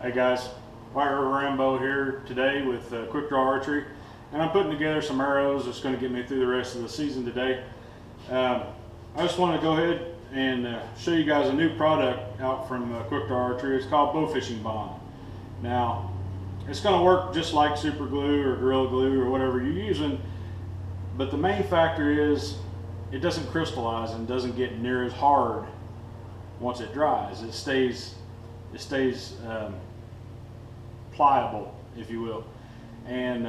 Hey guys, White River Rambo here today with Quick Draw Archery, and I'm putting together some arrows that's going to get me through the rest of the season today. I just want to go ahead and show you guys a new product out from Quick Draw Archery. It's called Bowfishing Bond. Now, it's going to work just like super glue or Gorilla Glue or whatever you're using, but the main factor is it doesn't crystallize and doesn't get near as hard once it dries. It stays pliable, if you will, and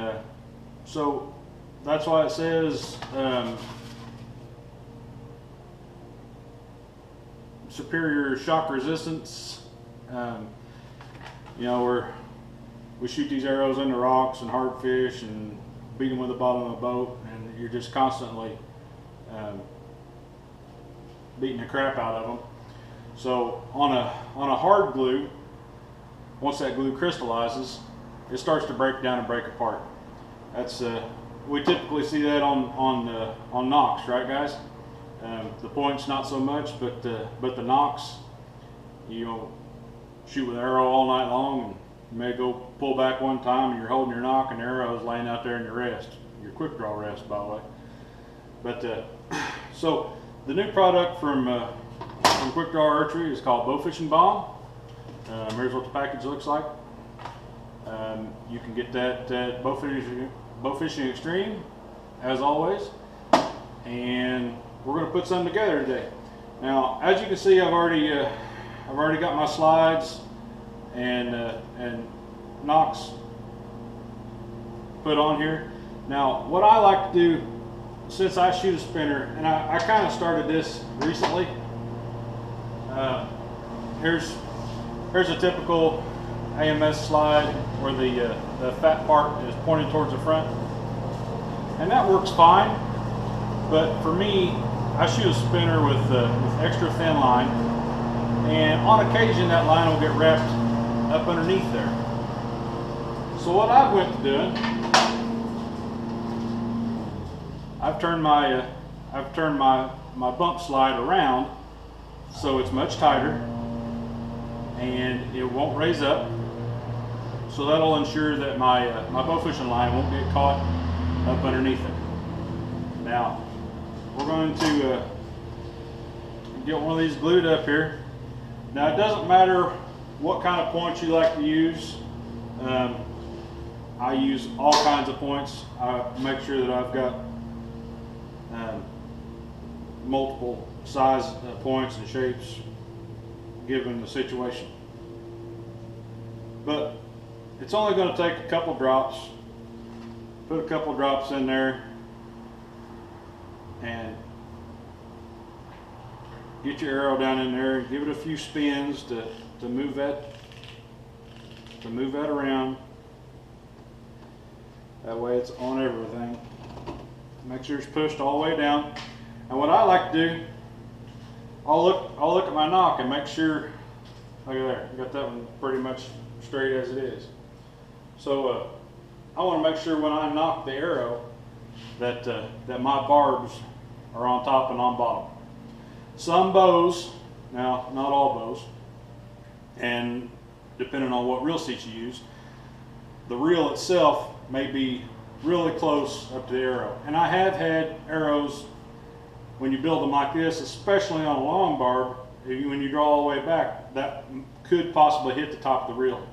so that's why it says superior shock resistance. You know, we shoot these arrows into rocks and hard fish and beat them with the bottom of a boat, and you're just constantly beating the crap out of them. So on a hard glue, once that glue crystallizes, it starts to break down and break apart. That's we typically see that on nocks, right, guys? The points not so much, but the nocks, you know, shoot with an arrow all night long, and you may go pull back one time and you're holding your nock and the arrow is laying out there in your rest, your quick draw rest, by the way. But so the new product from Quick Draw Archery is called Bowfishing Bond. Here's what the package looks like. You can get that at Bowfishing Extreme, as always. And we're going to put something together today. Now, as you can see, I've already got my slides and nocks put on here. Now, what I like to do, since I shoot a spinner, and I kind of started this recently. Here's a typical AMS slide where the fat part is pointing towards the front, and that works fine. But for me, I shoot a spinner with extra thin line, and on occasion that line will get wrapped up underneath there. So what I went to doing, I've turned my bump slide around so it's much tighter and it won't raise up. So that'll ensure that my bow fishing line won't get caught up underneath it. Now we're going to get one of these glued up here. Now it doesn't matter what kind of points you like to use. I use all kinds of points. I make sure that I've got multiple size points and shapes given the situation. But it's only going to take a couple drops. Put a couple drops in there and get your arrow down in there and give it a few spins to move that around. That way it's on everything. Make sure it's pushed all the way down. And what I like to do, I'll look at my nock and make sure, look at there, I got that one pretty much straight as it is. So I want to make sure when I nock the arrow that my barbs are on top and on bottom. Some bows, now not all bows, and depending on what reel seat you use, the reel itself may be really close up to the arrow. And I have had arrows, when you build them like this, especially on a long barb, when you draw all the way back, that could possibly hit the top of the reel.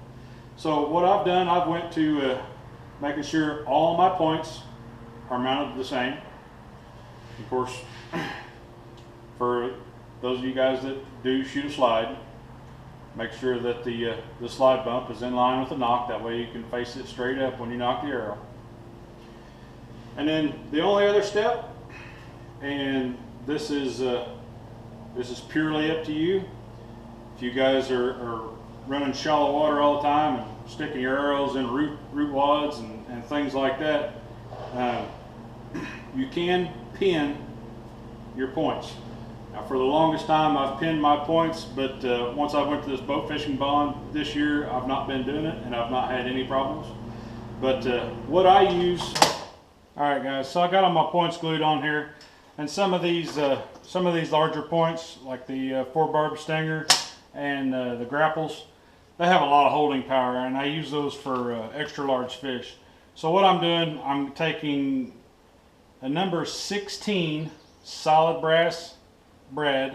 So what I've done, I've went to making sure all my points are mounted the same. Of course, for those of you guys that do shoot a slide, make sure that the slide bump is in line with the nock. That way you can face it straight up when you nock the arrow. And then the only other step, and this is purely up to you. If you guys are running shallow water all the time and sticking your arrows in root wads and things like that, you can pin your points. Now, for the longest time, I've pinned my points, but once I went to this Bowfishing Bond this year, I've not been doing it, and I've not had any problems. But what I use, all right, guys. So I got all my points glued on here, and some of these larger points, like the 4-barb stinger and the grapples, they have a lot of holding power, and I use those for extra large fish. So what I'm doing, I'm taking a number 16 solid brass braid,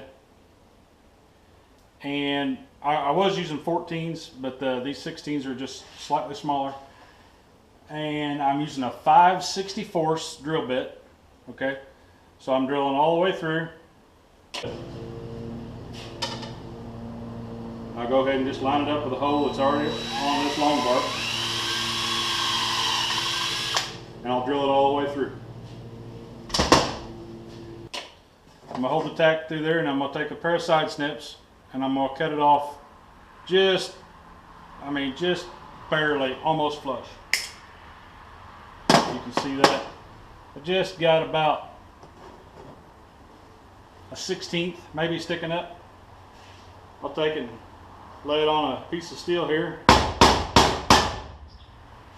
and I was using 14s, but these 16s are just slightly smaller. And I'm using a 5/64 drill bit. Okay, so I'm drilling all the way through. I'll go ahead and just line it up with a hole that's already on this long bar, and I'll drill it all the way through. I'm gonna hold the tack through there, and I'm gonna take a pair of side snips, and I'm gonna cut it off just barely, almost flush. You can see that. I just got about a 1/16, maybe sticking up. I'll take it and lay it on a piece of steel here,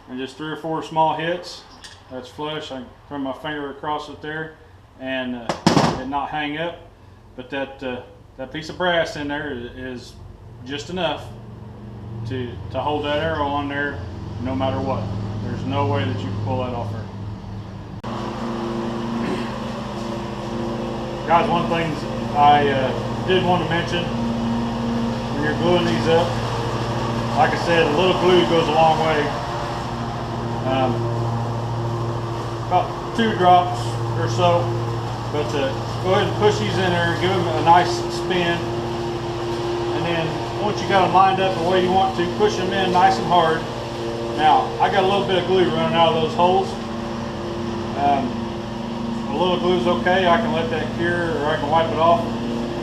and just 3 or 4 small hits. That's flush. I can run my finger across it there and it not hang up. But that piece of brass in there is just enough to hold that arrow on there no matter what. There's no way that you can pull that off there. Guys, one of the things I did want to mention, when you're gluing these up, like I said, a little glue goes a long way. About 2 drops or so, but go ahead and push these in there, give them a nice spin, and then once you got them lined up the way you want to, push them in nice and hard. Now, I got a little bit of glue running out of those holes. A little glue is okay. I can let that cure, or I can wipe it off.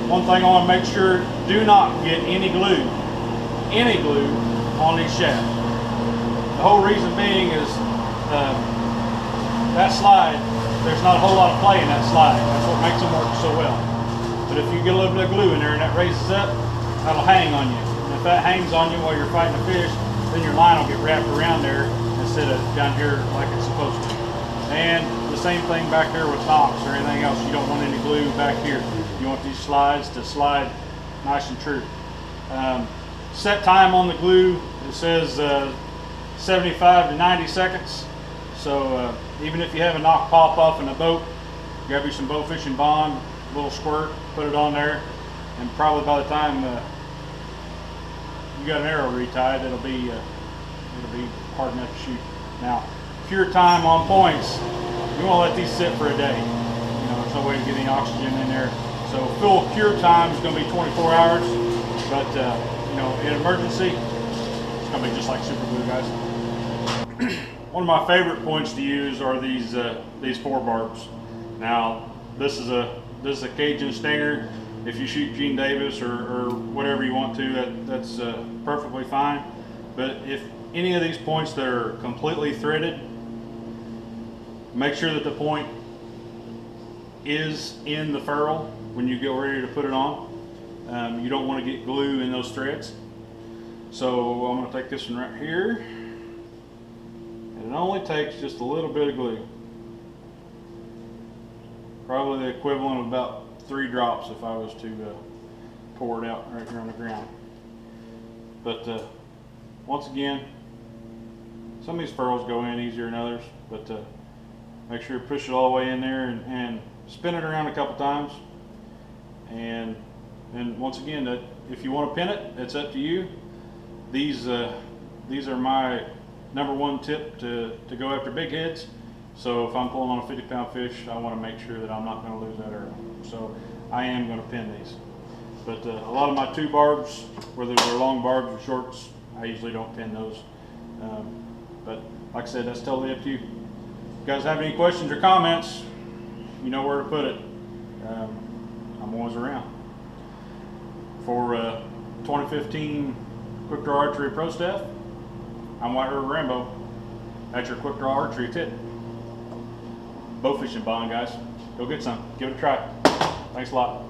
One thing I want to make sure, do not get any glue on these shafts. The whole reason being is that slide, there's not a whole lot of play in that slide. That's what makes them work so well. But if you get a little bit of glue in there and that raises up, that'll hang on you. And if that hangs on you while you're fighting a fish, then your line will get wrapped around there instead of down here like it's supposed to. And the same thing back there with knocks or anything else. You don't want any glue back here. You want these slides to slide nice and true. Set time on the glue, it says 75 to 90 seconds. So even if you have a knock pop off in a boat, grab you some Bowfishing Bond, a little squirt, put it on there, and probably by the time you got an arrow retied, it'll be hard enough to shoot. Now, cure time on points, you want to let these sit for a day. You know, there's no way to get any oxygen in there. So full cure time is going to be 24 hours, but you know, in emergency, it's going to be just like super glue, guys. One of my favorite points to use are these 4 barbs. Now, this is a Cajun stinger. If you shoot Gene Davis or whatever you want to, that's perfectly fine. But if any of these points that are completely threaded, make sure that the point is in the ferrule when you get ready to put it on. You don't want to get glue in those threads. So I'm going to take this one right here, and it only takes just a little bit of glue. Probably the equivalent of about 3 drops if I was to pour it out right here on the ground. But once again, some of these ferrules go in easier than others, but make sure you push it all the way in there and spin it around a couple times. And once again, if you want to pin it, it's up to you. These are my #1 tip to go after big heads. So if I'm pulling on a 50-pound fish, I want to make sure that I'm not going to lose that arrow. So I am going to pin these. But a lot of my 2 barbs, whether they're long barbs or shorts, I usually don't pin those. But like I said, that's totally up to you. If you guys have any questions or comments, you know where to put it. I'm always around. For 2015 Quickdraw Archery Pro Staff, I'm White River Rambo. That's your Quickdraw Archery tip. Bowfishing Bond, guys. Go get some. Give it a try. Thanks a lot.